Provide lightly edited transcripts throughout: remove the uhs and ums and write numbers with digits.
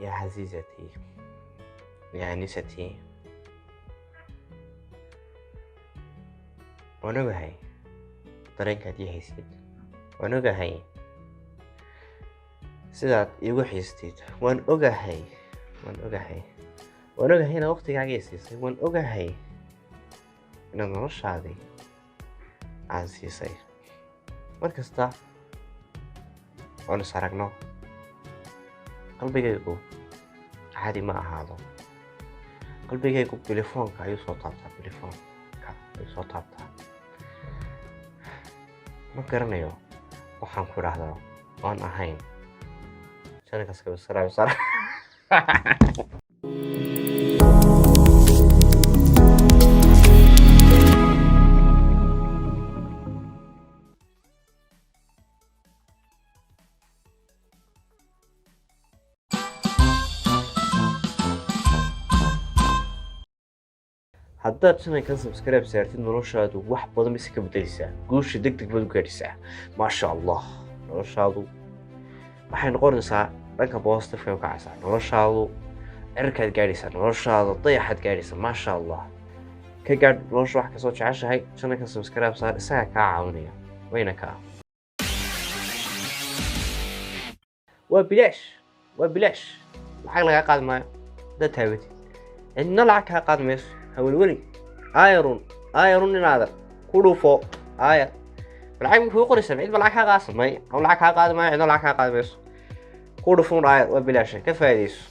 يا عزيزتي يا أنستي waan ogahay dareenkaad ii haysid waan ogahay sidaad iigu xiistid waan ogahay inaad waqtigaaga i siisay waan ogahay inaad noloshaadii aan siisay mar kasta oon is aragno qalbigaygu caadi ma ahaado qalbigaygu telefoonka ayuu soo taabtaa ma garanayo waxaan ku idhaahdaa oon ahayn haddaad channelkan subscribe saartid noloshaadu wax badan mise ka bedelaysaa guusha degdeg baad u gaadhisaa maasha allah noloshaadu waxay noqonaysaa dhanka positive u kacaysaa noloshaadu cirkaad gaadhaysaa noloshaada dayaxaad gaadhaysaa maasha allah ka gaadh nolosha wax kasoo jeceshahay channelkan subscribe saar isagaa kaa caawinaya wayna kaa waa bilaash lacag lagaa qaadi maayo haddaad taabatid cidna lacag kaa qaadi mayso hawlweli ayarun inaadan ku dhufo ayar lacag ma kuu qoraysaa cid ba lacag kaa qaasamay ama lacag kaa qaadi maayo cidna lacag kaa qaadi mayso ku dhufuun ayar waa bilaasha ka faa'iidayso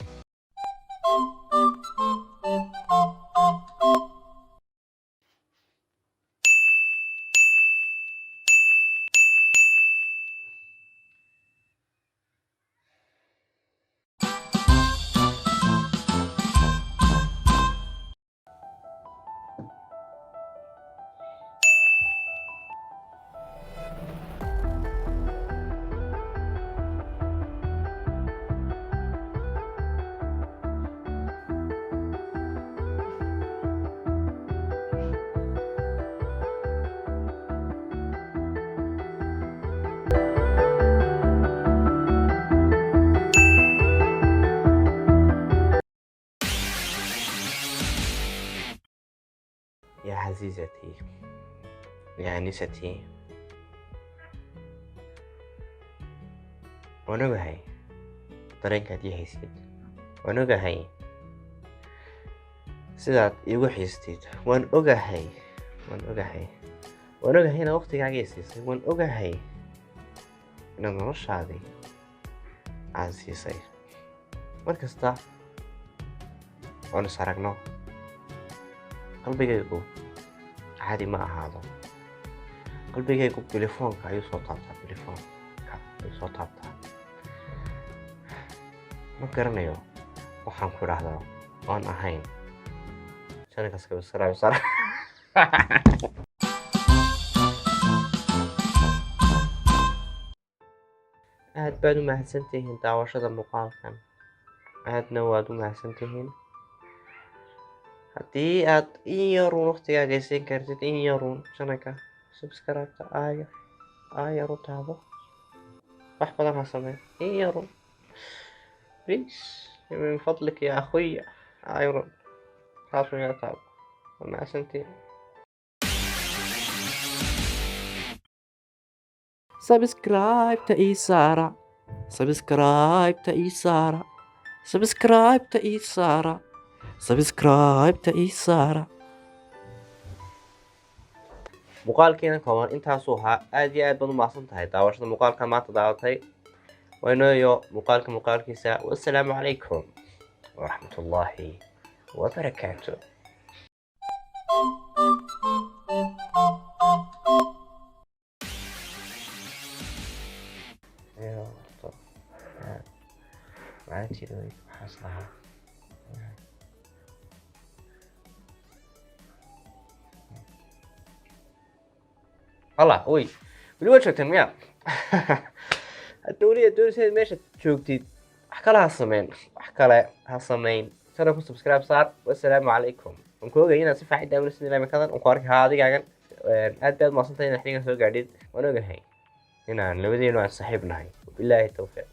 يا عزيزتي يا أنستي waan ogahay dareenkaad ii haysid waan ogahay sidaad iigu xiistid waan ogahay inaad waqtigaaga i siisay waan ogahay inaad noloshaadii aan siisay mar kasta oon is aragno qalbigaygu caadi ma ahaado qalbigaygu telefoonka ayuu soo taabtaa ma garanayo waxaan ku idhaahdaa oon ahayn aad baad u mahadsantihiin daawashada muuqaalkan aadna waad u mahadsantihiin haddii aad in yaruun waqtigaaga aysan kartid in yaruun channelka subscribe-ta ayar u taabo wax badan ha sameyn in yaruun please min fadlik ya akhuya ayarun taas uga taabo waa mahadsantihiin subscribe-ta ii saara subscribe-ta ii saara muuqaalkiina kooban intaasuu ahaa aad iyo aad baad u mahadsan tahay daawashada muuqaalka maanta daawatay waynayo muuqaalkiisa wassalaamu calaykum waraxmatullaahi wabarakaatu الله وي weli waad joogteen miya hadda weli doonaysa meesha joogtid wax kale ha sameyn sana ku subscribe saar wassalaamu calaykum waan ku ogay inaad si fiican daawanaysid imikadan waan ku arki haa adigaagan aad baad mahadsantahay inaad xiligan soo gaadhid waan ogahay inaan labadeenu aan saaxiib nahay bilaahi tawfiiq